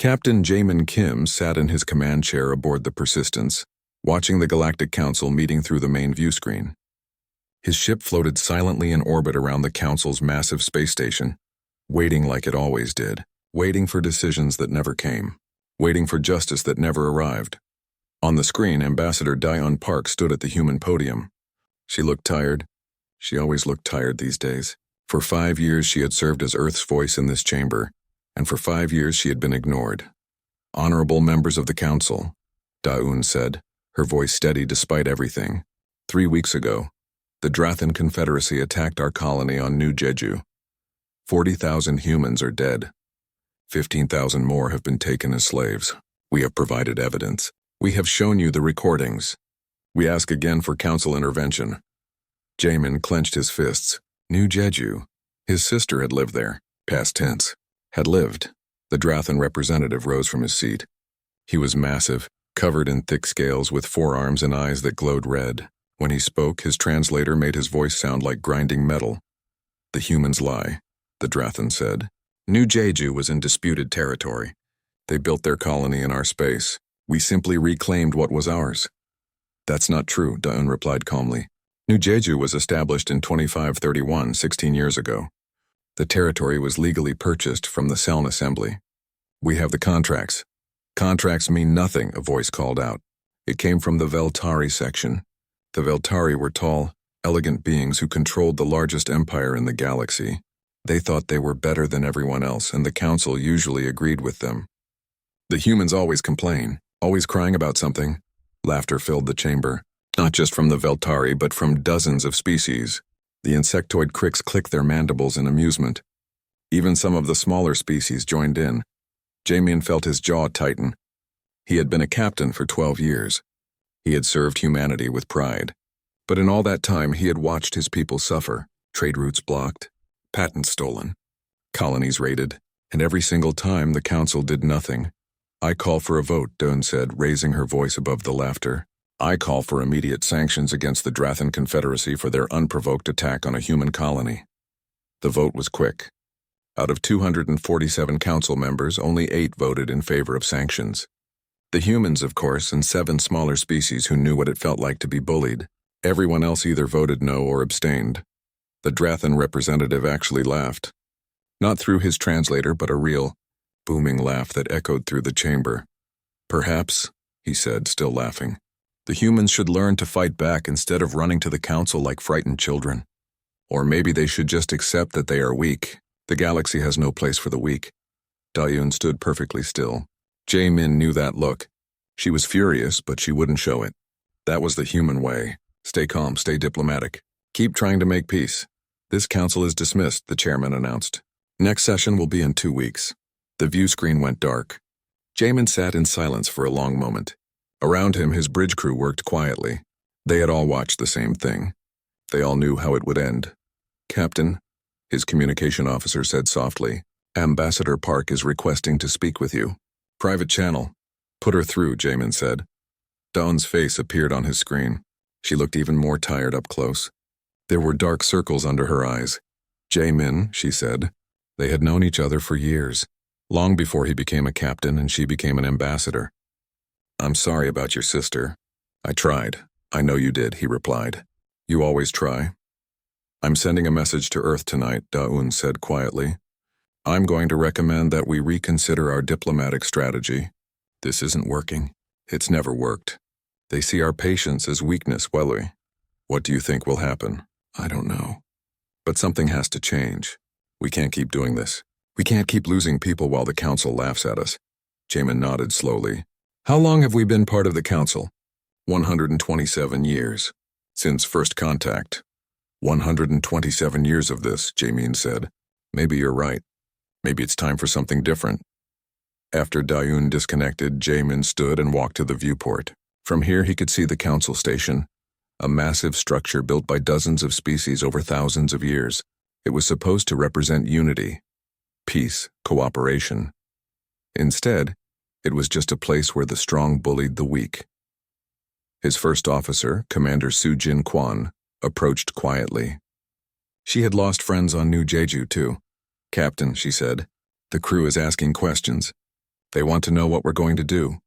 Captain Jamin Kim sat in his command chair aboard the Persistence, watching the Galactic Council meeting through the main view screen. His ship floated silently in orbit around the Council's massive space station, waiting like it always did, waiting for decisions that never came, waiting for justice that never arrived. On the screen, Ambassador Dion Park stood at the human podium. She looked tired. She always looked tired these days. For 5 years she had served as Earth's voice in this chamber, and for 5 years she had been ignored. "Honorable members of the Council," Daun said, her voice steady despite everything. 3 weeks ago, the Drathan Confederacy attacked our colony on New Jeju. 40,000 humans are dead. 15,000 more have been taken as slaves. We have provided evidence. We have shown you the recordings. We ask again for Council intervention. Jamin clenched his fists. New Jeju. His sister had lived there. Past tense. Had lived. The Drathan representative rose from his seat. He was massive, covered in thick scales with forearms and eyes that glowed red. When he spoke, his translator made his voice sound like grinding metal. "The humans lie," the Drathan said. "New Jeju was in disputed territory. They built their colony in our space. We simply reclaimed what was ours." "That's not true," Daun replied calmly. "New Jeju was established in 2531, 16 years ago. The territory was legally purchased from the Seln Assembly. We have the contracts." "Contracts mean nothing," a voice called out. It came from the Veltari section. The Veltari were tall, elegant beings who controlled the largest empire in the galaxy. They thought they were better than everyone else, and the Council usually agreed with them. "The humans always complain, always crying about something." Laughter filled the chamber, not just from the Veltari, but from dozens of species. The insectoid cricks clicked their mandibles in amusement. Even some of the smaller species joined in. Jamin felt his jaw tighten. He had been a captain for 12 years. He had served humanity with pride. But in all that time, he had watched his people suffer, trade routes blocked, patents stolen, colonies raided, and every single time the Council did nothing. "I call for a vote," Daun said, raising her voice above the laughter. "I call for immediate sanctions against the Drathan Confederacy for their unprovoked attack on a human colony." The vote was quick. Out of 247 council members, only 8 voted in favor of sanctions. The humans, of course, and 7 smaller species who knew what it felt like to be bullied. Everyone else either voted no or abstained. The Drathan representative actually laughed. Not through his translator, but a real, booming laugh that echoed through the chamber. "Perhaps," he said, still laughing, "the humans should learn to fight back instead of running to the Council like frightened children. Or maybe they should just accept that they are weak. The galaxy has no place for the weak." Daun stood perfectly still. Jamin knew that look. She was furious, but she wouldn't show it. That was the human way. Stay calm, stay diplomatic. Keep trying to make peace. "This council is dismissed," the chairman announced. "Next session will be in 2 weeks. The view screen went dark. Jamin sat in silence for a long moment. Around him, his bridge crew worked quietly. They had all watched the same thing. They all knew how it would end. "Captain," his communication officer said softly, "Ambassador Park is requesting to speak with you." "Private channel." "Put her through," Jamin said. Dawn's face appeared on his screen. She looked even more tired up close. There were dark circles under her eyes. "Jamin," she said. They had known each other for years, long before he became a captain and she became an ambassador. "I'm sorry about your sister." "I tried. I know you did," he replied. "You always try." "I'm sending a message to Earth tonight," Daun said quietly. "I'm going to recommend that we reconsider our diplomatic strategy. This isn't working. It's never worked. They see our patience as weakness, Welly. What do you think will happen?" "I don't know. But something has to change. We can't keep doing this. We can't keep losing people while the Council laughs at us." Jamin nodded slowly. "How long have we been part of the Council?" 127 years. "Since first contact." 127 years of this," Jamin said. "Maybe you're right. Maybe it's time for something different." After Daun disconnected, Jamin stood and walked to the viewport. From here he could see the Council station, a massive structure built by dozens of species over thousands of years. It was supposed to represent unity, peace, cooperation. Instead, it was just a place where the strong bullied the weak. His first officer, Commander Sujin Kwan, approached quietly. She had lost friends on New Jeju too. "Captain," she said, "the crew is asking questions." They want to know what we're going to do.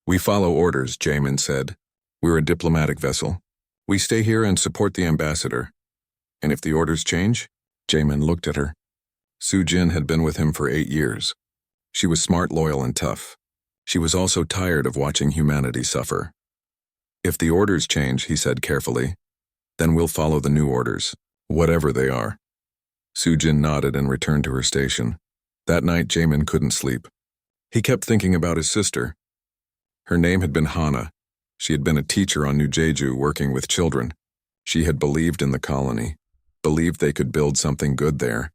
We follow orders, Jamin said. We're a diplomatic vessel. We stay here and support the ambassador. And if the orders change? Jamin looked at her. Su Jin had been with him for 8 years. She was smart, loyal, and tough. She was also tired of watching humanity suffer. If the orders change, he said carefully, then we'll follow the new orders, whatever they are. Su Jin nodded and returned to her station. That night, Jamin couldn't sleep. He kept thinking about his sister. Her name had been Hana. She had been a teacher on New Jeju working with children. She had believed in the colony, believed they could build something good there.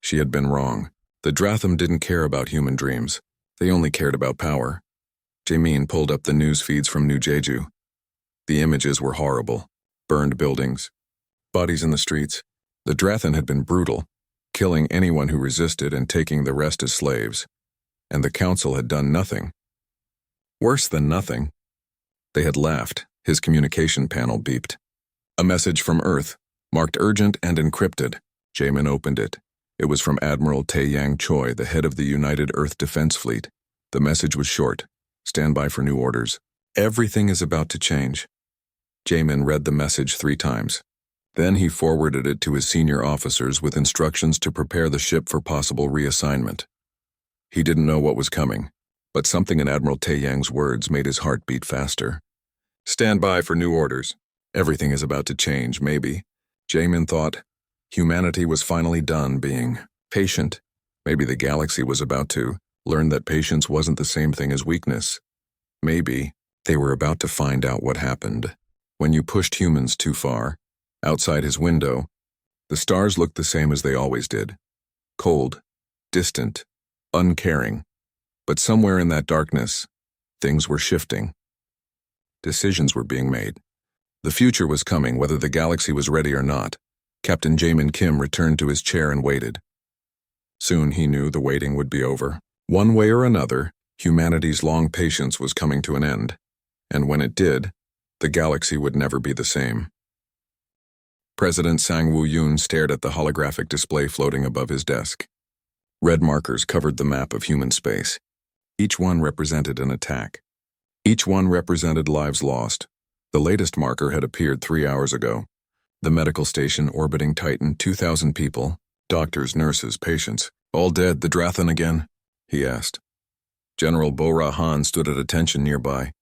She had been wrong. The Dratham didn't care about human dreams. They only cared about power. Jamin pulled up the news feeds from New Jeju. The images were horrible. Burned buildings, bodies in the streets. The Drathan had been brutal, killing anyone who resisted and taking the rest as slaves. And the council had done nothing. Worse than nothing. They had laughed. His communication panel beeped. A message from Earth, marked urgent and encrypted. Jamin opened it. It was from Admiral Tae-Yang Choi, the head of the United Earth Defense Fleet. The message was short. Stand by for new orders. Everything is about to change. Jamin read the message 3 times. Then he forwarded it to his senior officers with instructions to prepare the ship for possible reassignment. He didn't know what was coming, but something in Admiral Tae-Yang's words made his heart beat faster. Stand by for new orders. Everything is about to change, maybe. Jamin thought. Humanity was finally done being patient. Maybe the galaxy was about to learn that patience wasn't the same thing as weakness. Maybe they were about to find out what happened when you pushed humans too far. Outside his window, the stars looked the same as they always did. Cold, distant, uncaring. But somewhere in that darkness, things were shifting. Decisions were being made. The future was coming, whether the galaxy was ready or not. Captain Jamin Kim returned to his chair and waited. Soon he knew the waiting would be over. One way or another, humanity's long patience was coming to an end. And when it did, the galaxy would never be the same. President Sang Woo-yoon stared at the holographic display floating above his desk. Red markers covered the map of human space. Each one represented an attack. Each one represented lives lost. The latest marker had appeared 3 hours ago. The medical station orbiting Titan, 2,000 people, doctors, nurses, patients, all dead. The Drathan again? He asked. General Bo-Ra Han stood at attention nearby.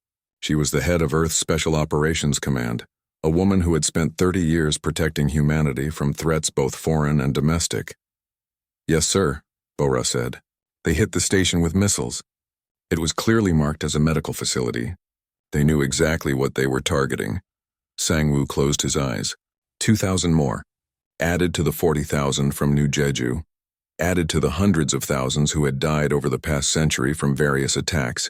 She was the head of Earth's Special Operations Command, a woman who had spent 30 years protecting humanity from threats both foreign and domestic. Yes, sir, Bo-Ra said. They hit the station with missiles. It was clearly marked as a medical facility. They knew exactly what they were targeting. Sang-woo closed his eyes. 2,000 more, added to the 40,000 from New Jeju, added to the hundreds of thousands who had died over the past century from various attacks.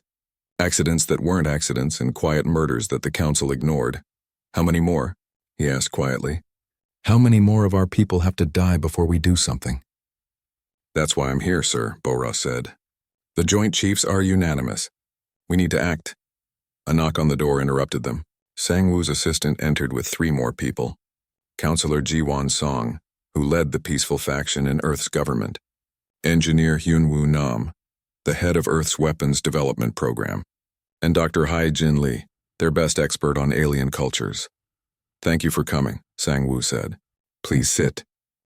Accidents that weren't accidents and quiet murders that the council ignored. How many more? He asked quietly. How many more of our people have to die before we do something? That's why I'm here, sir, Bo-Ra said. The Joint Chiefs are unanimous. We need to act. A knock on the door interrupted them. Sang-woo's assistant entered with 3 more people. Counselor Ji-won Song, who led the peaceful faction in Earth's government. Engineer Hyun-woo Nam, the head of Earth's weapons development program. And Dr. Hai-Jin Lee, their best expert on alien cultures. Thank you for coming, Sang-woo said. Please sit.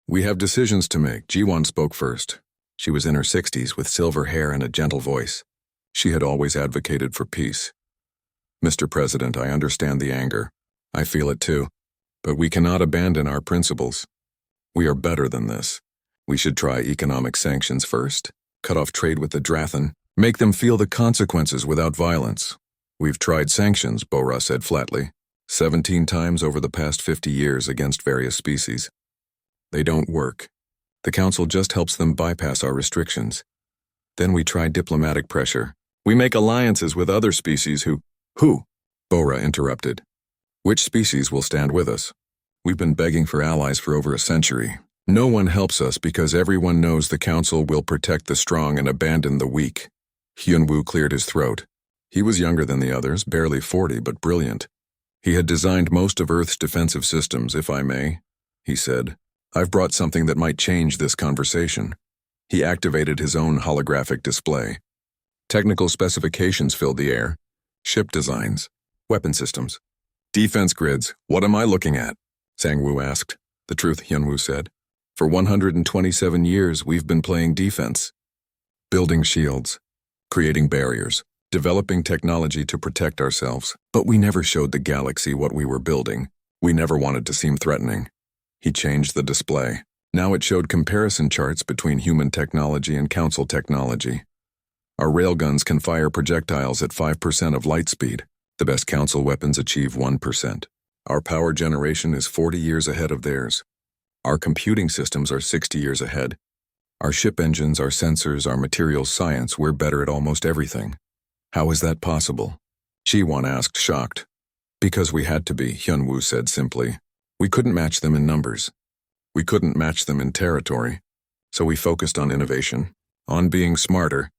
We have decisions to make. Ji-won spoke first. She was in her 60s with silver hair and a gentle voice. She had always advocated for peace. Mr. President, I understand the anger. I feel it too. But we cannot abandon our principles. We are better than this. We should try economic sanctions first, cut off trade with the Drathan, make them feel the consequences without violence. We've tried sanctions, Bo-Ra said flatly, 17 times over the past 50 years against various species. They don't work. The Council just helps them bypass our restrictions. Then we try diplomatic pressure. We make alliances with other species who... Who? Bo-Ra interrupted. Which species will stand with us? We've been begging for allies for over a century. No one helps us because everyone knows the Council will protect the strong and abandon the weak. Hyun-woo cleared his throat. He was younger than the others, barely 40, but brilliant. He had designed most of Earth's defensive systems, if I may, he said. I've brought something that might change this conversation. He activated his own holographic display. Technical specifications filled the air. Ship designs, weapon systems, defense grids. What am I looking at? Sang-Woo asked. The truth, Hyun-Woo said. For 127 years, we've been playing defense. Building shields, creating barriers, developing technology to protect ourselves. But we never showed the galaxy what we were building. We never wanted to seem threatening. He changed the display. Now it showed comparison charts between human technology and council technology. Our railguns can fire projectiles at 5% of light speed. The best council weapons achieve 1%. Our power generation is 40 years ahead of theirs. Our computing systems are 60 years ahead. Our ship engines, our sensors, our materials science, we're better at almost everything. How is that possible? Ji-won asked, shocked. Because we had to be, Hyun-Woo said simply. We couldn't match them in numbers. We couldn't match them in territory. So we focused on innovation, on being smarter,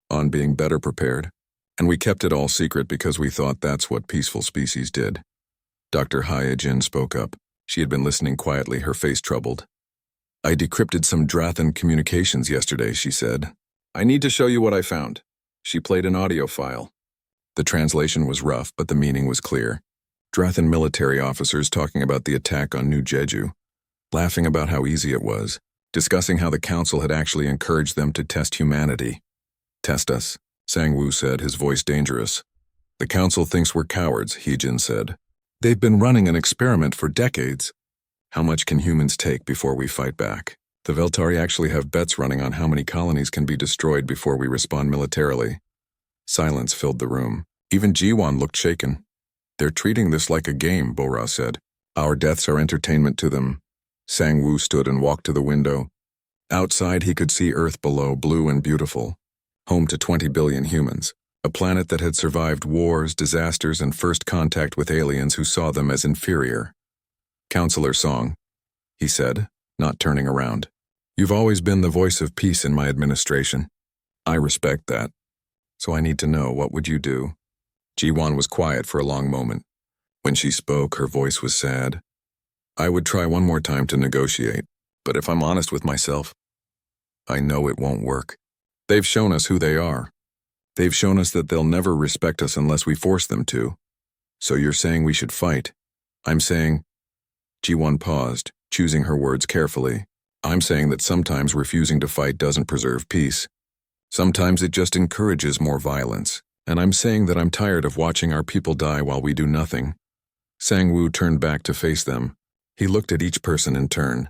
on being better prepared. And we kept it all secret because we thought that's what peaceful species did. Dr. Hyejin spoke up. She had been listening quietly, her face troubled. I decrypted some Drathan communications yesterday, she said. I need to show you what I found. She played an audio file. The translation was rough, but the meaning was clear. Drathan military officers talking about the attack on New Jeju, laughing about how easy it was, discussing how the council had actually encouraged them to test humanity. Test us, Sang-Woo said, his voice dangerous. The council thinks we're cowards, Hyejin said. They've been running an experiment for decades. How much can humans take before we fight back? The Veltari actually have bets running on how many colonies can be destroyed before we respond militarily. Silence filled the room. Even Ji-won looked shaken. They're treating this like a game, Bora said. Our deaths are entertainment to them. Sang-Woo stood and walked to the window. Outside he could see Earth below, blue and beautiful. Home to 20 billion humans. A planet that had survived wars, disasters, and first contact with aliens who saw them as inferior. Counselor Song, he said, not turning around. You've always been the voice of peace in my administration. I respect that. So I need to know, what would you do? Ji-won was quiet for a long moment. When she spoke, her voice was sad. I would try one more time to negotiate, but if I'm honest with myself, I know it won't work. They've shown us who they are. They've shown us that they'll never respect us unless we force them to. So you're saying we should fight. I'm saying... Ji-won paused, choosing her words carefully. I'm saying that sometimes refusing to fight doesn't preserve peace. Sometimes it just encourages more violence. And I'm saying that I'm tired of watching our people die while we do nothing. Sang-Woo turned back to face them. He looked at each person in turn.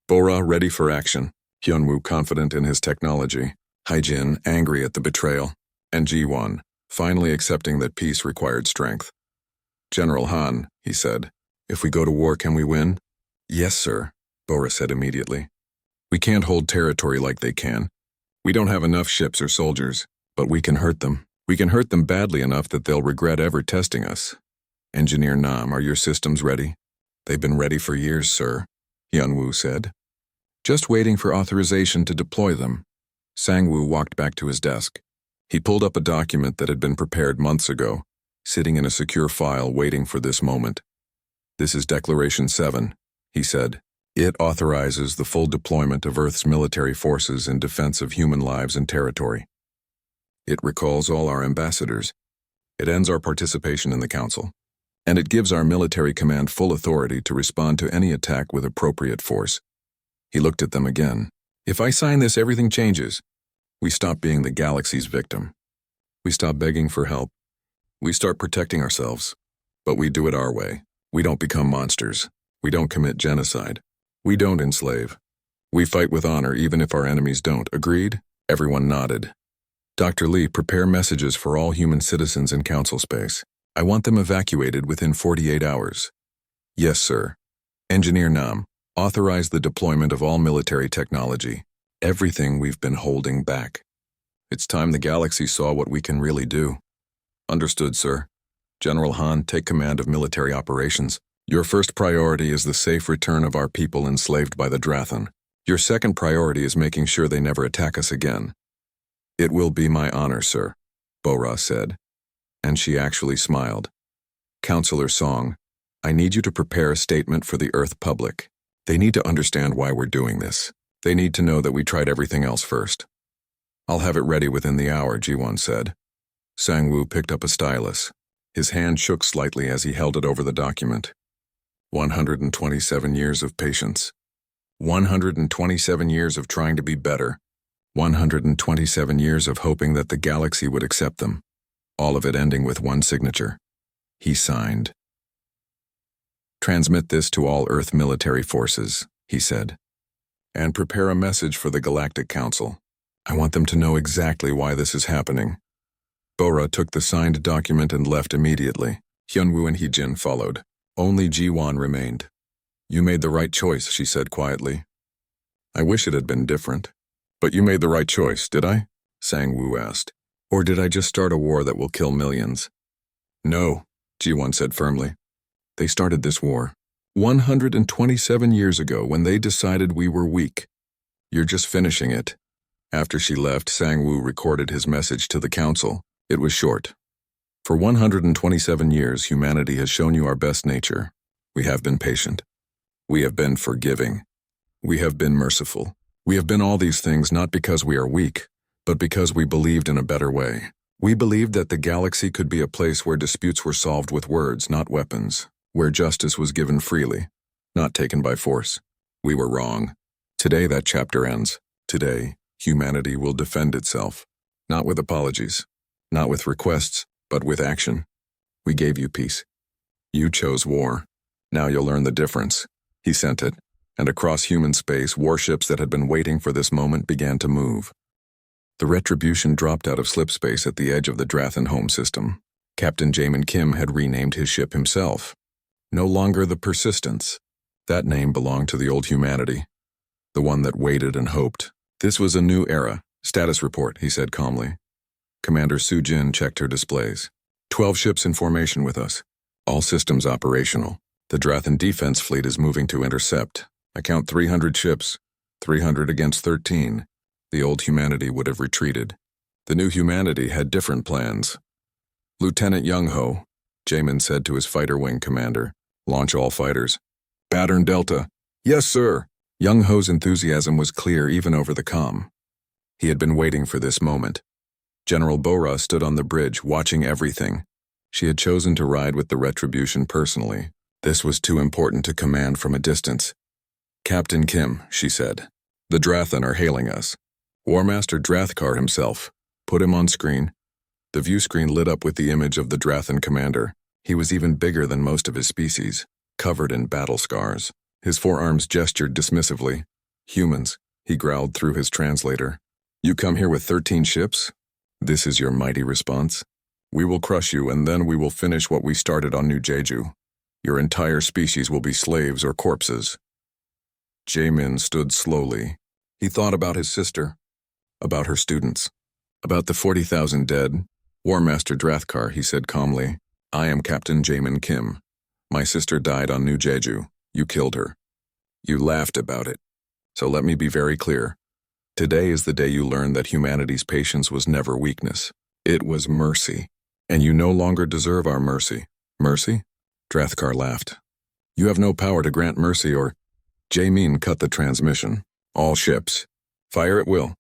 Bora ready for action. Hyun-Woo confident in his technology. Hyejin angry at the betrayal. And Ji-won, finally accepting that peace required strength. General Han, he said, if we go to war, can we win? Yes, sir, Bora said immediately. We can't hold territory like they can. We don't have enough ships or soldiers, but we can hurt them. We can hurt them badly enough that they'll regret ever testing us. Engineer Nam, are your systems ready? They've been ready for years, sir, Hyun-Woo said. Just waiting for authorization to deploy them. Sang-Woo walked back to his desk. He pulled up a document that had been prepared months ago, sitting in a secure file waiting for this moment. This is Declaration 7, he said. It authorizes the full deployment of Earth's military forces in defense of human lives and territory. It recalls all our ambassadors. It ends our participation in the Council. And it gives our military command full authority to respond to any attack with appropriate force. He looked at them again. If I sign this, everything changes. We stop being the galaxy's victim. We stop begging for help. We start protecting ourselves. But we do it our way. We don't become monsters. We don't commit genocide. We don't enslave. We fight with honor even if our enemies don't. Agreed? Everyone nodded. Dr. Lee, prepare messages for all human citizens in Council space. I want them evacuated within 48 hours. Yes, sir. Engineer Nam, authorize the deployment of all military technology. Everything we've been holding back. It's time the galaxy saw what we can really do. Understood, sir. General Han, take command of military operations. Your first priority is the safe return of our people enslaved by the Drathan. Your second priority is making sure they never attack us again. It will be my honor, sir, Bora said. And she actually smiled. Counselor Song, I need you to prepare a statement for the Earth public. They need to understand why we're doing this. They need to know that we tried everything else first. I'll have it ready within the hour, Ji-won said. Sang-woo picked up a stylus. His hand shook slightly as he held it over the document. 127 years of patience. 127 years of trying to be better. 127 years of hoping that the galaxy would accept them. All of it ending with one signature. He signed. Transmit this to all Earth military forces, he said. And prepare a message for the Galactic Council. I want them to know exactly why this is happening. Bora took the signed document and left immediately. Hyunwoo and Heejin followed. Only Ji-won remained. You made the right choice, she said quietly. I wish it had been different. But you made the right choice, did I? Sang-woo asked. Or did I just start a war that will kill millions? No, Ji-won said firmly. They started this war 127 years ago when they decided we were weak. You're just finishing it. After she left, Sang-woo recorded his message to the council. It was short. For 127 years, humanity has shown you our best nature. We have been patient. We have been forgiving. We have been merciful. We have been all these things not because we are weak, but because we believed in a better way. We believed that the galaxy could be a place where disputes were solved with words, not weapons, where justice was given freely, not taken by force. We were wrong. Today that chapter ends. Today, humanity will defend itself, not with apologies, not with requests, but with action. We gave you peace. You chose war. Now you'll learn the difference. He sent it, and across human space, warships that had been waiting for this moment began to move. The Retribution dropped out of slipspace at the edge of the Drathan home system. Captain Jamin Kim had renamed his ship himself. No longer the Persistence. That name belonged to the old humanity, the one that waited and hoped. This was a new era. Status report, he said calmly. Commander Soo-jin checked her displays. 12 ships in formation with us. All systems operational. The Drathan defense fleet is moving to intercept. I count 300 ships. 300 against 13. The old humanity would have retreated. The new humanity had different plans. Lieutenant Young-ho, Jamin said to his fighter wing commander, launch all fighters. Pattern Delta. Yes, sir. Young-ho's enthusiasm was clear even over the comm. He had been waiting for this moment. General Bora stood on the bridge, watching everything. She had chosen to ride with the Retribution personally. This was too important to command from a distance. Captain Kim, she said. The Drathan are hailing us. War Master Drathkar himself. Put him on screen. The view screen lit up with the image of the Drathan commander. He was even bigger than most of his species, covered in battle scars. His forearms gestured dismissively. Humans, he growled through his translator. You come here with 13 ships? This is your mighty response? We will crush you and then we will finish what we started on New Jeju. Your entire species will be slaves or corpses. Jamin stood slowly. He thought about his sister, about her students, about the 40,000 dead. War Master Drathkar, he said calmly. I am Captain Jamin Kim. My sister died on New Jeju. You killed her. You laughed about it. So let me be very clear. Today is the day you learn that humanity's patience was never weakness. It was mercy. And you no longer deserve our mercy. Mercy? Drathkar laughed. You have no power to grant mercy or... Jamin cut the transmission. All ships. Fire at will.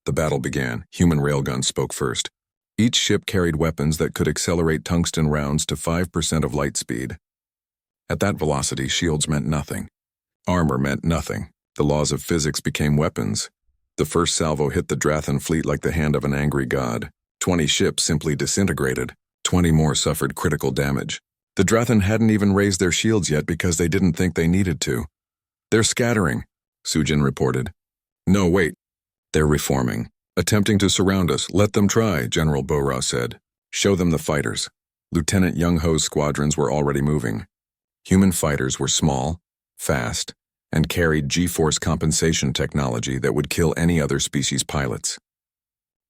The battle began. Human railguns spoke first. Each ship carried weapons that could accelerate tungsten rounds to 5% of light speed. At that velocity, shields meant nothing. Armor meant nothing. The laws of physics became weapons. The first salvo hit the Drathan fleet like the hand of an angry god. 20 ships simply disintegrated. 20 more suffered critical damage. The Drathan hadn't even raised their shields yet because they didn't think they needed to. They're scattering, Soo-jin reported. No, wait. They're reforming. Attempting to surround us. Let them try, General Bora said. Show them the fighters. Lieutenant Young-ho's squadrons were already moving. Human fighters were small, fast, and carried G-force compensation technology that would kill any other species pilots.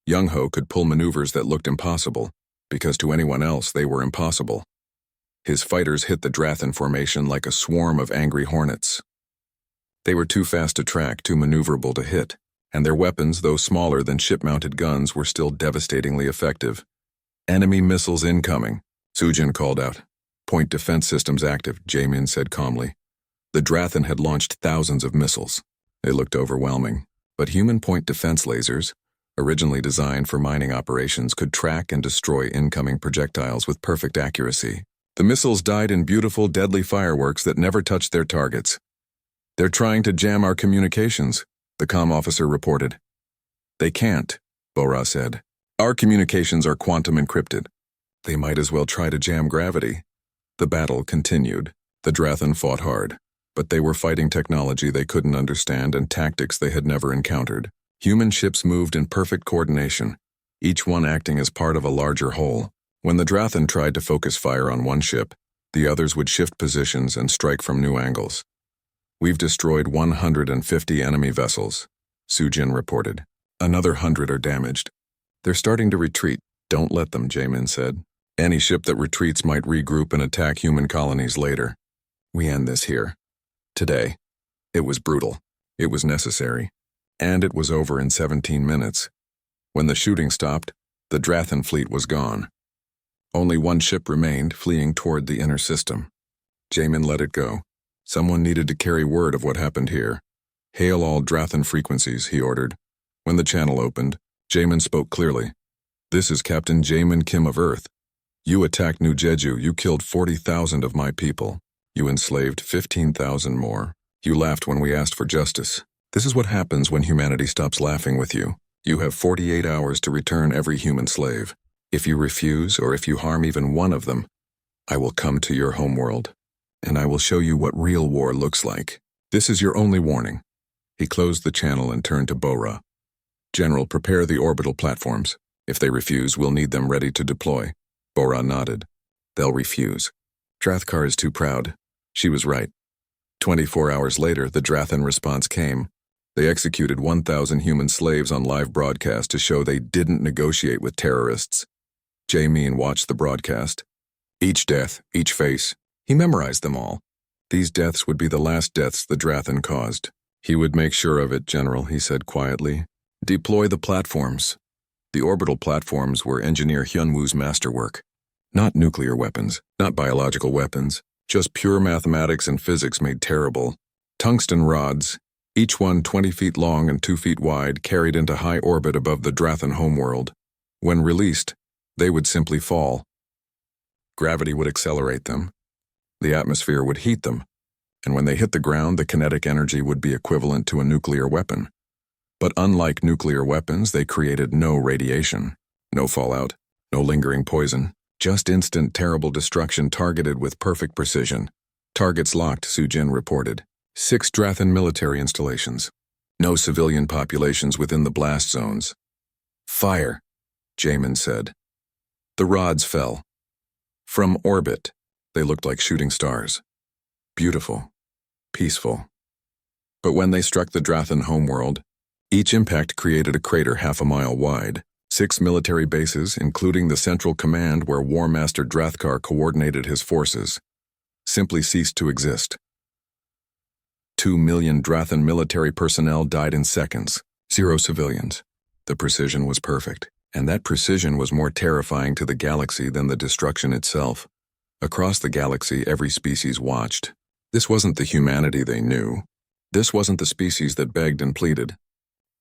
Young-ho could pull maneuvers that looked impossible, because to anyone else they were impossible. His fighters hit the Drathan formation like a swarm of angry hornets. They were too fast to track, too maneuverable to hit, and their weapons, though smaller than ship-mounted guns, were still devastatingly effective. Enemy missiles incoming, Soo-jin called out. Point defense systems active, Jamin said calmly. The Drathan had launched thousands of missiles. They looked overwhelming, but human point defense lasers, originally designed for mining operations, could track and destroy incoming projectiles with perfect accuracy. The missiles died in beautiful, deadly fireworks that never touched their targets. "They're trying to jam our communications," the comm officer reported. "They can't," Bora said. "Our communications are quantum encrypted. They might as well try to jam gravity." The battle continued. The Drathan fought hard, but they were fighting technology they couldn't understand and tactics they had never encountered. Human ships moved in perfect coordination, each one acting as part of a larger whole. When the Drathan tried to focus fire on one ship, the others would shift positions and strike from new angles. "We've destroyed 150 enemy vessels," Sujin reported. "Another 100 are damaged. They're starting to retreat." "Don't let them," Jamin said. "Any ship that retreats might regroup and attack human colonies later. We end this here. Today." It was brutal. It was necessary. And it was over in 17 minutes. When the shooting stopped, the Drathan fleet was gone. Only one ship remained, fleeing toward the inner system. Jamin let it go. Someone needed to carry word of what happened here. "Hail all Drathan frequencies," he ordered. When the channel opened, Jamin spoke clearly. "This is Captain Jamin Kim of Earth. You attacked New Jeju. You killed 40,000 of my people. You enslaved 15,000 more. You laughed when we asked for justice. This is what happens when humanity stops laughing with you. You have 48 hours to return every human slave. If you refuse, or if you harm even one of them, I will come to your homeworld, and I will show you what real war looks like. This is your only warning." He closed the channel and turned to Bora. "General, prepare the orbital platforms. If they refuse, we'll need them ready to deploy." Bora nodded. "They'll refuse. Drathkar is too proud." She was right. 24 hours later, the Drathan response came. They executed 1,000 human slaves on live broadcast to show they didn't negotiate with terrorists. Jamin watched the broadcast. Each death, each face. He memorized them all. These deaths would be the last deaths the Drathan caused. "He would make sure of it, General," he said quietly. "Deploy the platforms." The orbital platforms were Engineer Hyunwoo's masterwork. Not nuclear weapons, not biological weapons, just pure mathematics and physics made terrible. Tungsten rods, each one 20 feet long and 2 feet wide, carried into high orbit above the Drathan homeworld. When released, they would simply fall. Gravity would accelerate them. The atmosphere would heat them, and when they hit the ground, the kinetic energy would be equivalent to a nuclear weapon. But unlike nuclear weapons, they created no radiation, no fallout, no lingering poison, just instant terrible destruction targeted with perfect precision. "Targets locked," Sujin reported. 6 Drathan military installations. No civilian populations within the blast zones. "Fire," Jamin said. The rods fell. From orbit, they looked like shooting stars. Beautiful, peaceful. But when they struck the Drathan homeworld, each impact created a crater half a mile wide. 6 military bases, including the central command where War Master Drathkar coordinated his forces, simply ceased to exist. 2 million Drathan military personnel died in seconds. 0 civilians. The precision was perfect, and that precision was more terrifying to the galaxy than the destruction itself. Across the galaxy, every species watched. This wasn't the humanity they knew. This wasn't the species that begged and pleaded.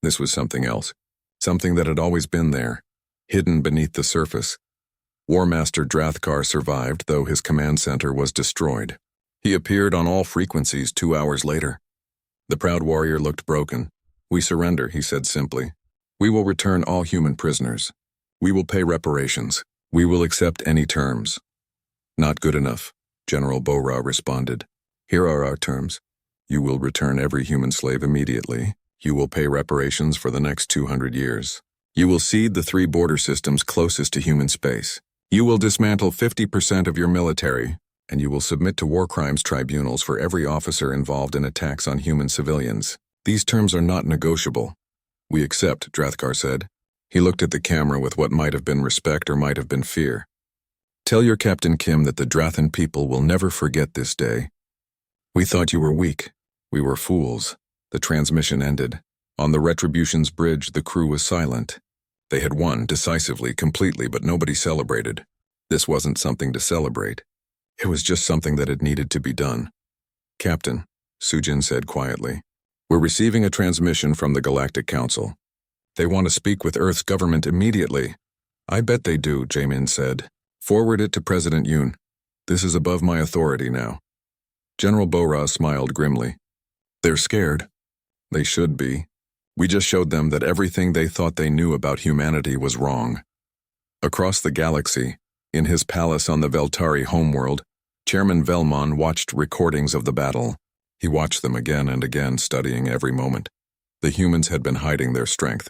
This was something else. Something that had always been there, hidden beneath the surface. War Master Drathkar survived, though his command center was destroyed. He appeared on all frequencies 2 hours later. The proud warrior looked broken. "We surrender," he said simply. "We will return all human prisoners. We will pay reparations. We will accept any terms." "Not good enough," General Bora responded. "Here are our terms. You will return every human slave immediately. You will pay reparations for the next 200 years. You will cede the 3 border systems closest to human space. You will dismantle 50% of your military, and you will submit to war crimes tribunals for every officer involved in attacks on human civilians. These terms are not negotiable." "We accept," Drathkar said. He looked at the camera with what might have been respect or might have been fear. "Tell your Captain Kim that the Drathan people will never forget this day. We thought you were weak. We were fools." The transmission ended. On the Retribution's bridge, the crew was silent. They had won, decisively, completely, but nobody celebrated. This wasn't something to celebrate. It was just something that had needed to be done. "Captain," Sujin said quietly, "we're receiving a transmission from the Galactic Council. They want to speak with Earth's government immediately. I bet they do, Jamin said. Forward it to President Yoon. This is above my authority now. General Bora smiled grimly. They're scared. They should be. We just showed them that everything they thought they knew about humanity was wrong. Across the galaxy, in his palace on the Veltari homeworld, Chairman Velmon watched recordings of the battle. He watched them again and again, studying every moment. The humans had been hiding their strength.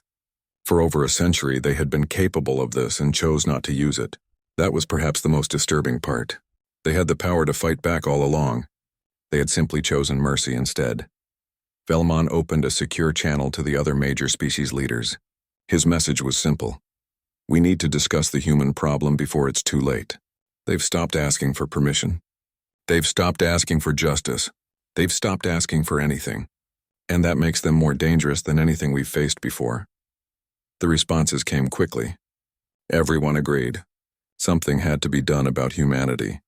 For over a century, they had been capable of this and chose not to use it. That was perhaps the most disturbing part. They had the power to fight back all along. They had simply chosen mercy instead. Velmon opened a secure channel to the other major species leaders. His message was simple. We need to discuss the human problem before it's too late. They've stopped asking for permission. They've stopped asking for justice. They've stopped asking for anything. And that makes them more dangerous than anything we've faced before. The responses came quickly. Everyone agreed. Something had to be done about humanity.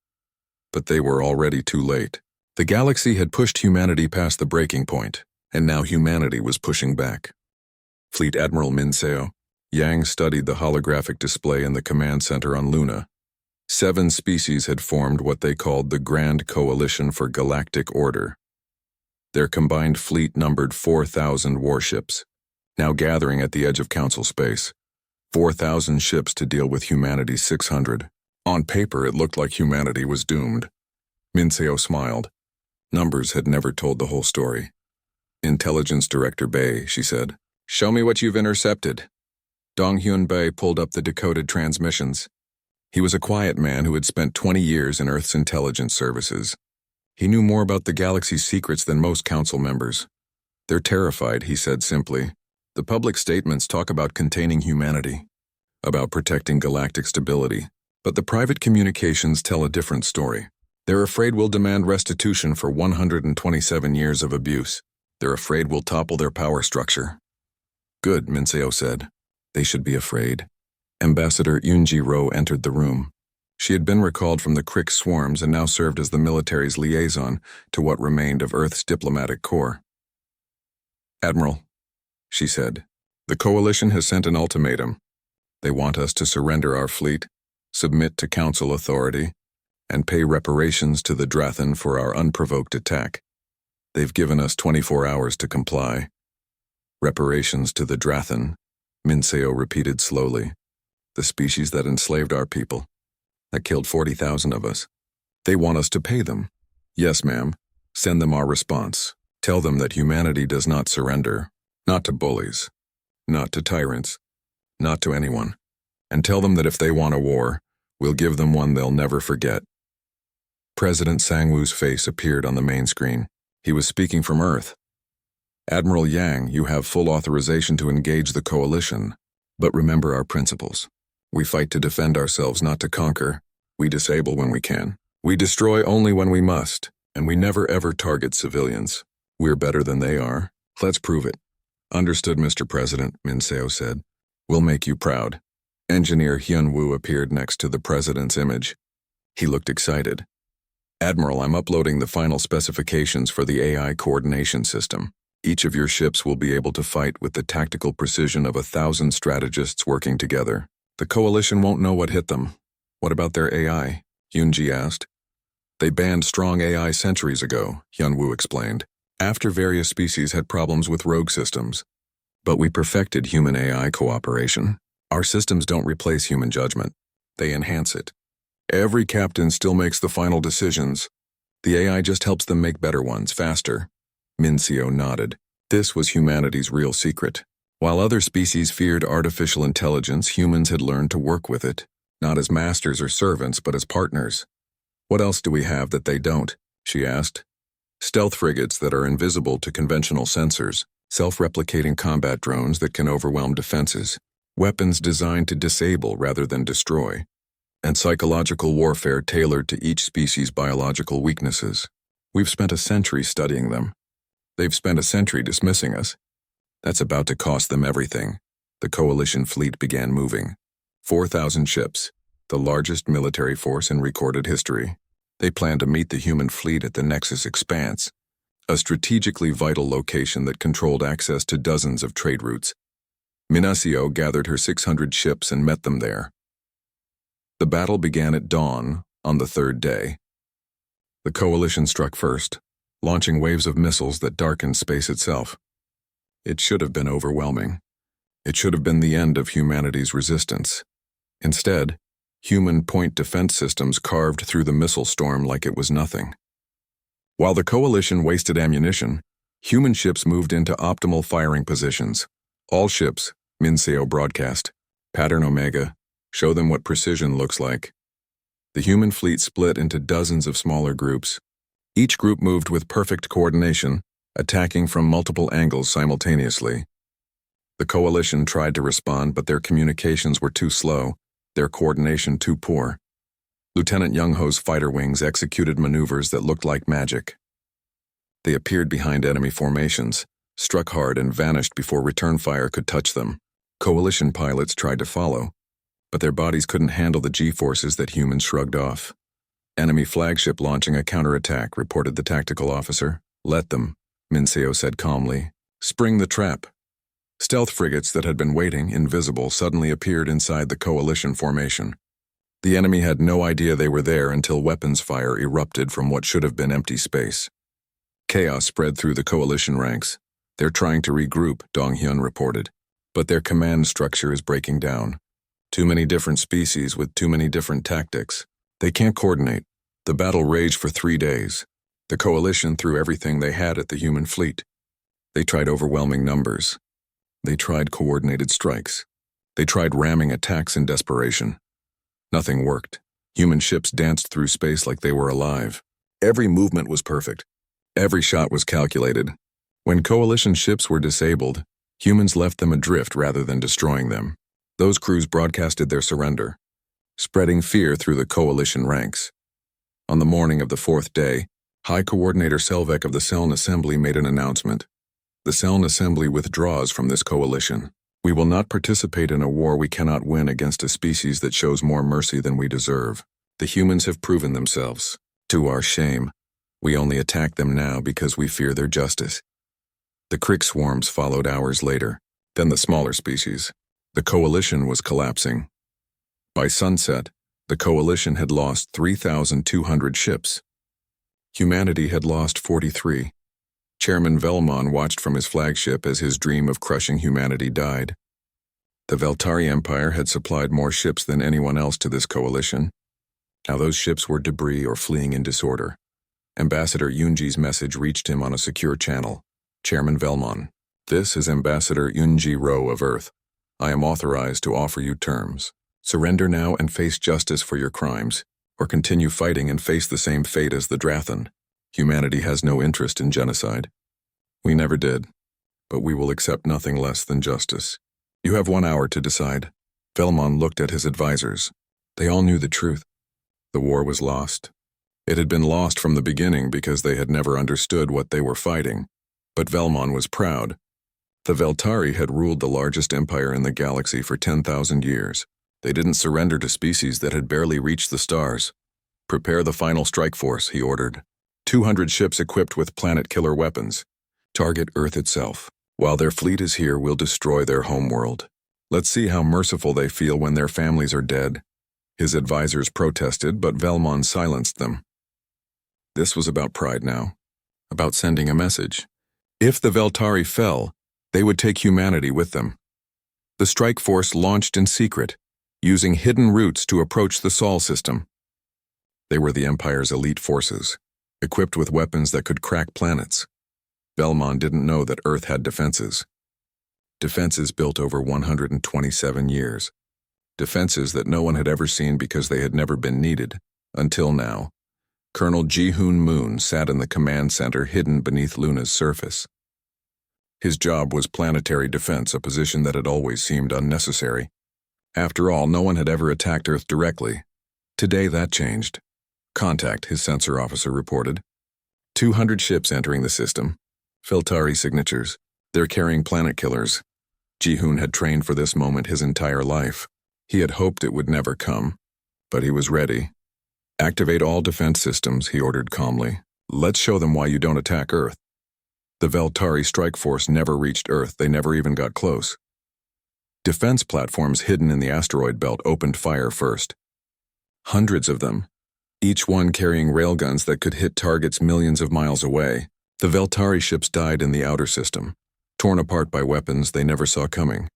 But they were already too late. The galaxy had pushed humanity past the breaking point, and now humanity was pushing back. Fleet Admiral Min Seo Yang studied the holographic display in the command center on Luna. 7 species had formed what they called the Grand Coalition for Galactic Order. Their combined fleet numbered 4,000 warships, now gathering at the edge of Council space. 4,000 ships to deal with humanity's 600. On paper, it looked like humanity was doomed. Min Seo smiled. Numbers had never told the whole story. Intelligence Director Bei, she said, show me what you've intercepted. Dong Hyun Bei pulled up the decoded transmissions. He was a quiet man who had spent 20 years in Earth's intelligence services. He knew more about the galaxy's secrets than most council members. They're terrified, he said simply. The public statements talk about containing humanity, about protecting galactic stability, but the private communications tell a different story. They're afraid we'll demand restitution for 127 years of abuse. They're afraid we'll topple their power structure. Good, Min Seo said. They should be afraid. Ambassador Yoonji Ro entered the room. She had been recalled from the Crick swarms and now served as the military's liaison to what remained of Earth's diplomatic corps. Admiral, she said, the Coalition has sent an ultimatum. They want us to surrender our fleet, submit to Council authority, and pay reparations to the Drathan for our unprovoked attack. They've given us 24 hours to comply. Reparations to the Drathan, Min Seo repeated slowly. The species that enslaved our people, that killed 40,000 of us. They want us to pay them. Yes, ma'am. Send them our response. Tell them that humanity does not surrender, not to bullies, not to tyrants, not to anyone. And tell them that if they want a war, we'll give them one they'll never forget. President Sangwoo's face appeared on the main screen. He was speaking from Earth. Admiral Yang, you have full authorization to engage the Coalition. But remember our principles. We fight to defend ourselves, not to conquer. We disable when we can. We destroy only when we must. And we never ever target civilians. We're better than they are. Let's prove it. Understood, Mr. President, Min Seo said. We'll make you proud. Engineer Hyun Woo appeared next to the President's image. He looked excited. Admiral, I'm uploading the final specifications for the AI coordination system. Each of your ships will be able to fight with the tactical precision of 1,000 strategists working together. The Coalition won't know what hit them. What about their AI? Yoonji asked. They banned strong AI centuries ago, Hyun-woo explained, after various species had problems with rogue systems. But we perfected human AI cooperation. Our systems don't replace human judgment. They enhance it. Every captain still makes the final decisions. The AI just helps them make better ones, faster. Min Seo nodded. This was humanity's real secret. While other species feared artificial intelligence, humans had learned to work with it, not as masters or servants, but as partners. What else do we have that they don't? She asked. Stealth frigates that are invisible to conventional sensors, self-replicating combat drones that can overwhelm defenses, weapons designed to disable rather than destroy, and psychological warfare tailored to each species' biological weaknesses. We've spent a century studying them. They've spent a century dismissing us. That's about to cost them everything. The Coalition fleet began moving. 4,000 ships, the largest military force in recorded history. They planned to meet the human fleet at the Nexus Expanse, a strategically vital location that controlled access to dozens of trade routes. Minacio gathered her 600 ships and met them there. The battle began at dawn on the third day. The coalition struck first, launching waves of missiles that darkened space itself. It should have been overwhelming. It should have been the end of humanity's resistance. Instead, human point defense systems carved through the missile storm like it was nothing. While the coalition wasted ammunition, human ships moved into optimal firing positions. All ships, Minseo broadcast, Pattern Omega, show them what precision looks like. The human fleet split into dozens of smaller groups. Each group moved with perfect coordination, attacking from multiple angles simultaneously. The coalition tried to respond, but their communications were too slow, their coordination too poor. Lieutenant Young-ho's fighter wings executed maneuvers that looked like magic. They appeared behind enemy formations, struck hard and vanished before return fire could touch them. Coalition pilots tried to follow, but their bodies couldn't handle the G-forces that humans shrugged off. Enemy flagship launching a counterattack, reported the tactical officer. Let them, Minseo said calmly. Spring the trap. Stealth frigates that had been waiting, invisible, suddenly appeared inside the coalition formation. The enemy had no idea they were there until weapons fire erupted from what should have been empty space. Chaos spread through the coalition ranks. They're trying to regroup, Dong-hyun reported. But their command structure is breaking down. Too many different species with too many different tactics. They can't coordinate. The battle raged for 3 days. The coalition threw everything they had at the human fleet. They tried overwhelming numbers. They tried coordinated strikes. They tried ramming attacks in desperation. Nothing worked. Human ships danced through space like they were alive. Every movement was perfect. Every shot was calculated. When coalition ships were disabled, humans left them adrift rather than destroying them. Those crews broadcasted their surrender, spreading fear through the coalition ranks. On the morning of the 4th day, High Coordinator Selvek of the Seln Assembly made an announcement. The Seln Assembly withdraws from this coalition. We will not participate in a war we cannot win against a species that shows more mercy than we deserve. The humans have proven themselves. To our shame, we only attack them now because we fear their justice. The crick swarms followed hours later, then the smaller species. The coalition was collapsing. By sunset, the coalition had lost 3,200 ships. Humanity had lost 43. Chairman Velmon watched from his flagship as his dream of crushing humanity died. The Veltari Empire had supplied more ships than anyone else to this coalition. Now those ships were debris or fleeing in disorder. Ambassador Yunji's message reached him on a secure channel. Chairman Velmon, this is Ambassador Yunji Ro of Earth. I am authorized to offer you terms. Surrender now and face justice for your crimes, or continue fighting and face the same fate as the Drathan. Humanity has no interest in genocide. We never did, but we will accept nothing less than justice. You have 1 hour to decide. Velmon looked at his advisors. They all knew the truth. The war was lost. It had been lost from the beginning because they had never understood what they were fighting. But Velmon was proud. The Veltari had ruled the largest empire in the galaxy for 10,000 years. They didn't surrender to species that had barely reached the stars. Prepare the final strike force, he ordered. 200 ships equipped with planet-killer weapons. Target Earth itself. While their fleet is here, we'll destroy their homeworld. Let's see how merciful they feel when their families are dead. His advisors protested, but Velmon silenced them. This was about pride now. About sending a message. If the Veltari fell, they would take humanity with them. The strike force launched in secret, using hidden routes to approach the Sol system. They were the Empire's elite forces, equipped with weapons that could crack planets. Velmon didn't know that Earth had defenses. Defenses built over 127 years. Defenses that no one had ever seen because they had never been needed, until now. Colonel Ji-hoon Moon sat in the command center hidden beneath Luna's surface. His job was planetary defense, a position that had always seemed unnecessary. After all, no one had ever attacked Earth directly. Today that changed. Contact, his sensor officer reported. 200 ships entering the system. Veltari signatures. They're carrying planet killers. Ji-hoon had trained for this moment his entire life. He had hoped it would never come, but he was ready. Activate all defense systems, he ordered calmly. Let's show them why you don't attack Earth. The Veltari strike force never reached Earth. They never even got close. Defense platforms hidden in the asteroid belt opened fire first. Hundreds of them, each one carrying railguns that could hit targets millions of miles away. The Veltari ships died in the outer system, torn apart by weapons they never saw coming.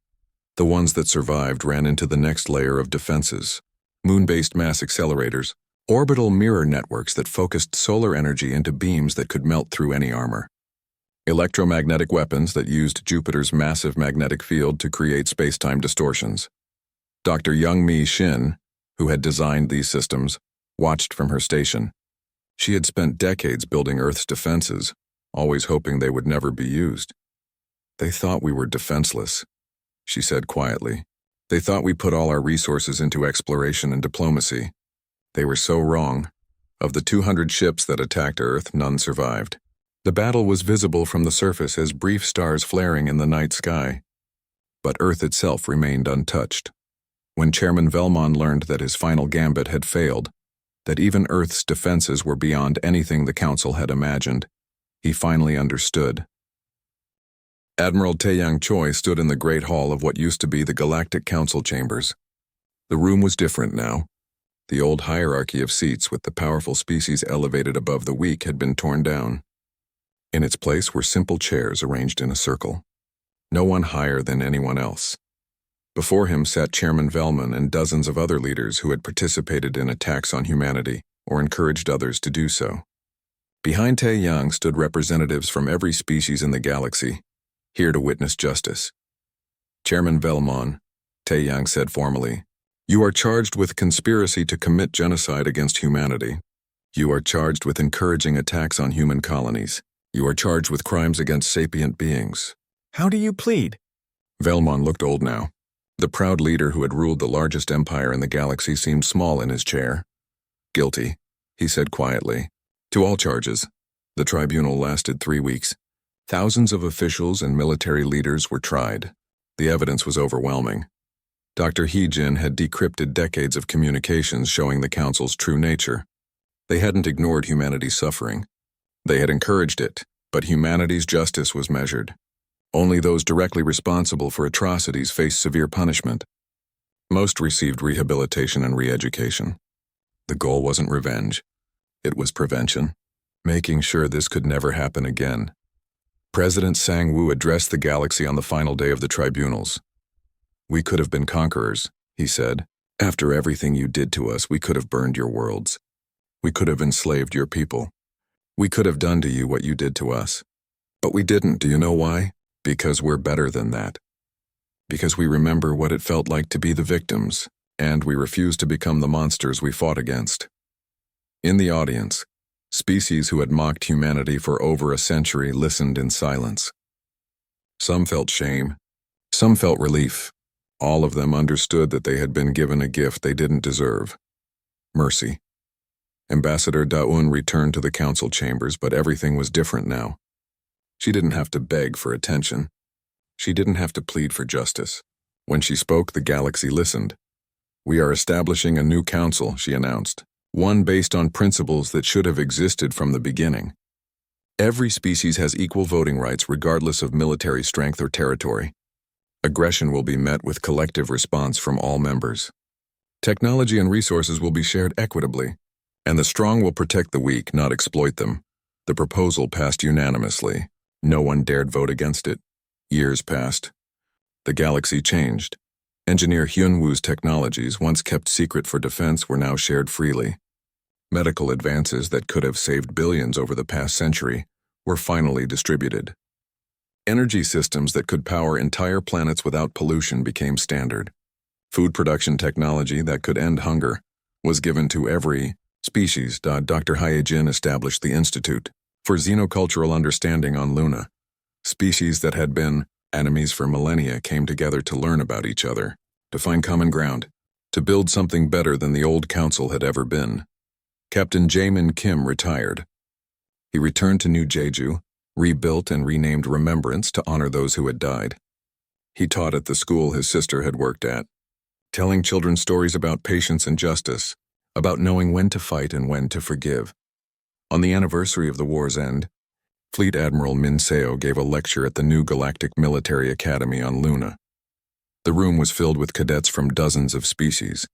The ones that survived ran into the next layer of defenses: moon-based mass accelerators, orbital mirror networks that focused solar energy into beams that could melt through any armor, electromagnetic weapons that used Jupiter's massive magnetic field to create space-time distortions. Dr. Young-Mi Shin, who had designed these systems, watched from her station. She had spent decades building Earth's defenses, always hoping they would never be used. "They thought we were defenseless," she said quietly. "They thought we put all our resources into exploration and diplomacy. They were so wrong. Of the 200 ships that attacked Earth, none survived." The battle was visible from the surface as brief stars flaring in the night sky. But Earth itself remained untouched. When Chairman Velmon learned that his final gambit had failed, that even Earth's defenses were beyond anything the Council had imagined, he finally understood. Admiral Taeyang Choi stood in the Great Hall of what used to be the Galactic Council chambers. The room was different now. The old hierarchy of seats with the powerful species elevated above the weak had been torn down. In its place were simple chairs arranged in a circle, no one higher than anyone else. Before him sat Chairman Velman and dozens of other leaders who had participated in attacks on humanity or encouraged others to do so. Behind Taeyang stood representatives from every species in the galaxy, here to witness justice. "Chairman Velmon," Taeyang said formally, "you are charged with conspiracy to commit genocide against humanity. You are charged with encouraging attacks on human colonies. You are charged with crimes against sapient beings." "How do you plead?" Velmon looked old now. The proud leader who had ruled the largest empire in the galaxy seemed small in his chair. "Guilty," he said quietly. "To all charges." The tribunal lasted 3 weeks. Thousands of officials and military leaders were tried. The evidence was overwhelming. Dr. He-Jin had decrypted decades of communications showing the Council's true nature. They hadn't ignored humanity's suffering. They had encouraged it, but humanity's justice was measured. Only those directly responsible for atrocities faced severe punishment. Most received rehabilitation and re-education. The goal wasn't revenge. It was prevention, making sure this could never happen again. President Sang-woo addressed the galaxy on the final day of the tribunals. "We could have been conquerors," he said. "After everything you did to us, we could have burned your worlds. We could have enslaved your people. We could have done to you what you did to us. But we didn't. Do you know why? Because we're better than that. Because we remember what it felt like to be the victims, and we refuse to become the monsters we fought against." In the audience, species who had mocked humanity for over a century listened in silence. Some felt shame. Some felt relief. All of them understood that they had been given a gift they didn't deserve: mercy. Ambassador Daun returned to the council chambers, but everything was different now. She didn't have to beg for attention. She didn't have to plead for justice. When she spoke, the galaxy listened. "We are establishing a new council," she announced, "one based on principles that should have existed from the beginning. Every species has equal voting rights regardless of military strength or territory. Aggression will be met with collective response from all members. Technology and resources will be shared equitably, and the strong will protect the weak, not exploit them." The proposal passed unanimously. No one dared vote against it. Years passed. The galaxy changed. Engineer Hyun-woo's technologies, once kept secret for defense, were now shared freely. Medical advances that could have saved billions over the past century were finally distributed. Energy systems that could power entire planets without pollution became standard. Food production technology that could end hunger was given to every species. Dr. Hyejin established the Institute for Xenocultural Understanding on Luna. Species that had been enemies for millennia came together to learn about each other, to find common ground, to build something better than the old council had ever been. Captain Jaemin Kim retired. He returned to New Jeju, rebuilt and renamed Remembrance to honor those who had died. He taught at the school his sister had worked at, telling children stories about patience and justice, about knowing when to fight and when to forgive. On the anniversary of the war's end, Fleet Admiral Min Seo gave a lecture at the new Galactic Military Academy on Luna. The room was filled with cadets from dozens of species,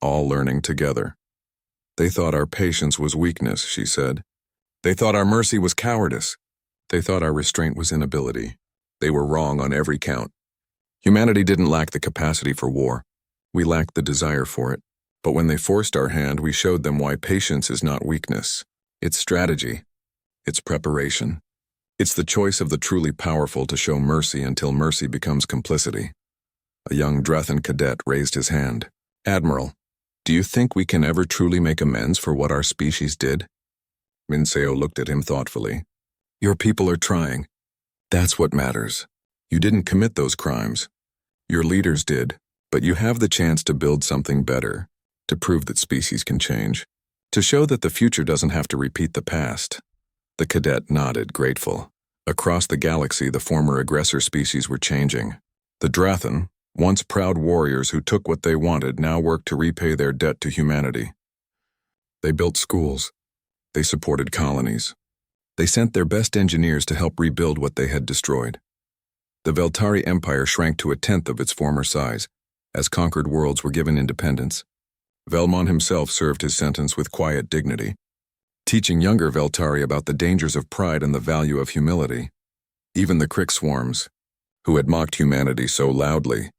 all learning together. They thought our patience was weakness, she said. They thought our mercy was cowardice. They thought our restraint was inability. They were wrong on every count. Humanity didn't lack the capacity for war. We lacked the desire for it. But when they forced our hand, we showed them why patience is not weakness. It's strategy. It's preparation. It's the choice of the truly powerful to show mercy until mercy becomes complicity. A young Drathan cadet raised his hand. Admiral, do you think we can ever truly make amends for what our species did? Minseo looked at him thoughtfully. Your people are trying. That's what matters. You didn't commit those crimes. Your leaders did, but you have the chance to build something better, to prove that species can change, to show that the future doesn't have to repeat the past. The cadet nodded, grateful. Across the galaxy, the former aggressor species were changing. The Drathan, once proud warriors who took what they wanted, now worked to repay their debt to humanity. They built schools. They supported colonies. They sent their best engineers to help rebuild what they had destroyed. The Veltari Empire shrank to 1/10 of its former size, as conquered worlds were given independence. Velmon himself served his sentence with quiet dignity, teaching younger Veltari about the dangers of pride and the value of humility. Even the Crick swarms, who had mocked humanity so loudly,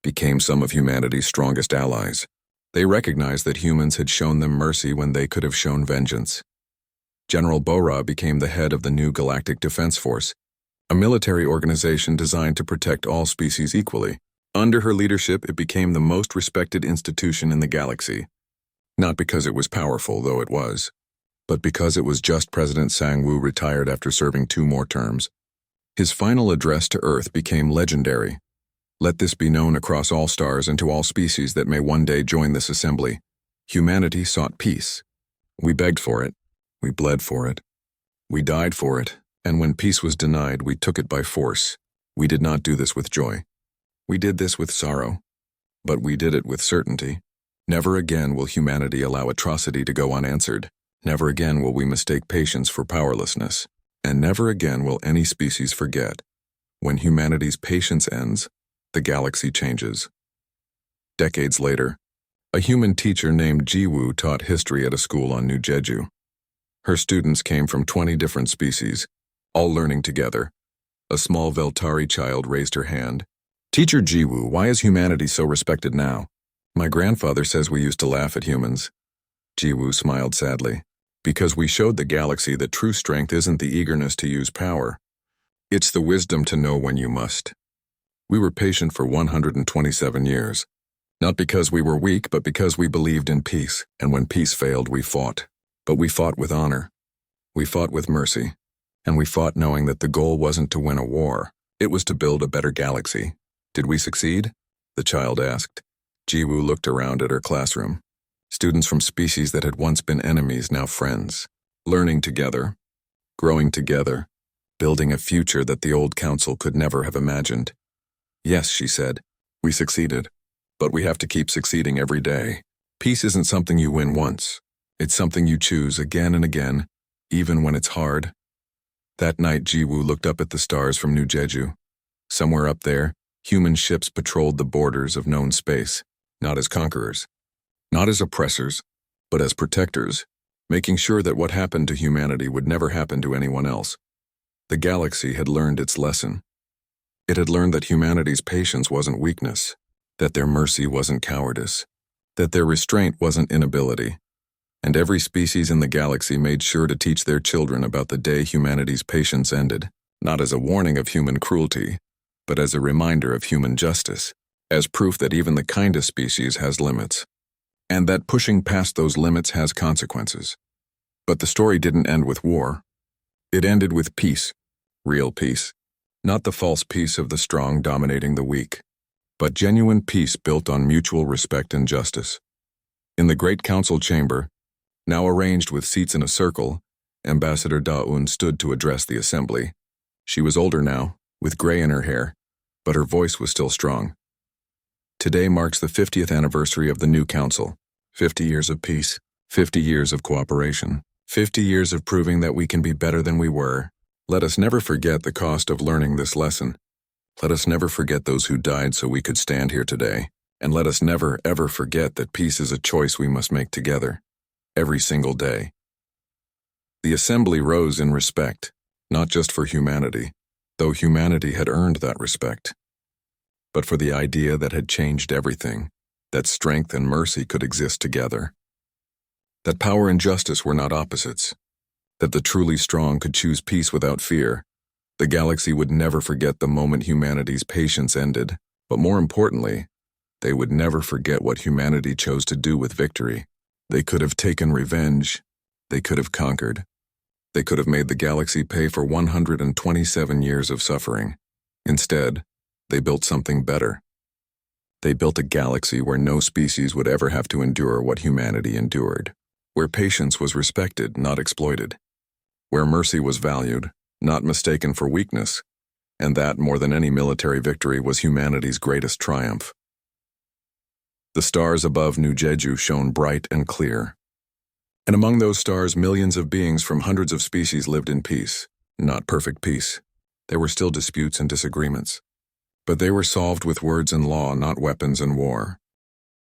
became some of humanity's strongest allies. They recognized that humans had shown them mercy when they could have shown vengeance. General Bora became the head of the new Galactic Defense Force, a military organization designed to protect all species equally. Under her leadership, it became the most respected institution in the galaxy. Not because it was powerful, though it was, but because it was just President Sang-Woo retired after serving 2 more terms. His final address to Earth became legendary. Let this be known across all stars and to all species that may one day join this assembly. Humanity sought peace. We begged for it. We bled for it. We died for it, and when peace was denied, we took it by force. We did not do this with joy. We did this with sorrow. But we did it with certainty. Never again will humanity allow atrocity to go unanswered. Never again will we mistake patience for powerlessness. And never again will any species forget. When humanity's patience ends, the galaxy changes. Decades later, a human teacher named Jiwoo taught history at a school on New Jeju. Her students came from 20 different species, all learning together. A small Veltari child raised her hand. Teacher Jiwoo, why is humanity so respected now? My grandfather says we used to laugh at humans. Jiwoo smiled sadly. Because we showed the galaxy that true strength isn't the eagerness to use power. It's the wisdom to know when you must. We were patient for 127 years. Not because we were weak, but because we believed in peace, and when peace failed, we fought. But we fought with honor. We fought with mercy. And we fought knowing that the goal wasn't to win a war. It was to build a better galaxy. Did we succeed? The child asked. Jiwoo looked around at her classroom. Students from species that had once been enemies, now friends. Learning together. Growing together. Building a future that the old council could never have imagined. Yes, she said. We succeeded. But we have to keep succeeding every day. Peace isn't something you win once. It's something you choose again and again, even when it's hard. That night, Jiwoo looked up at the stars from New Jeju. Somewhere up there, human ships patrolled the borders of known space, not as conquerors, not as oppressors, but as protectors, making sure that what happened to humanity would never happen to anyone else. The galaxy had learned its lesson. It had learned that humanity's patience wasn't weakness, that their mercy wasn't cowardice, that their restraint wasn't inability. And every species in the galaxy made sure to teach their children about the day humanity's patience ended, not as a warning of human cruelty, but as a reminder of human justice, as proof that even the kindest species has limits, and that pushing past those limits has consequences. But the story didn't end with war. It ended with peace, real peace, not the false peace of the strong dominating the weak, but genuine peace built on mutual respect and justice. In the Great Council chamber, now arranged with seats in a circle, Ambassador Da-un stood to address the assembly. She was older now, with gray in her hair, but her voice was still strong. Today marks the 50th anniversary of the new council. 50 years of peace, 50 years of cooperation, 50 years of proving that we can be better than we were. Let us never forget the cost of learning this lesson. Let us never forget those who died so we could stand here today, and let us never, ever forget that peace is a choice we must make together, every single day. The assembly rose in respect, not just for humanity, though humanity had earned that respect, but for the idea that had changed everything, that strength and mercy could exist together, that power and justice were not opposites, that the truly strong could choose peace without fear. The galaxy would never forget the moment humanity's patience ended, but more importantly, they would never forget what humanity chose to do with victory. They could have taken revenge, they could have conquered, they could have made the galaxy pay for 127 years of suffering. Instead, they built something better. They built a galaxy where no species would ever have to endure what humanity endured, where patience was respected, not exploited, where mercy was valued, not mistaken for weakness, and that, more than any military victory, was humanity's greatest triumph. The stars above New Jeju shone bright and clear. And among those stars, millions of beings from hundreds of species lived in peace. Not perfect peace. There were still disputes and disagreements. But they were solved with words and law, not weapons and war.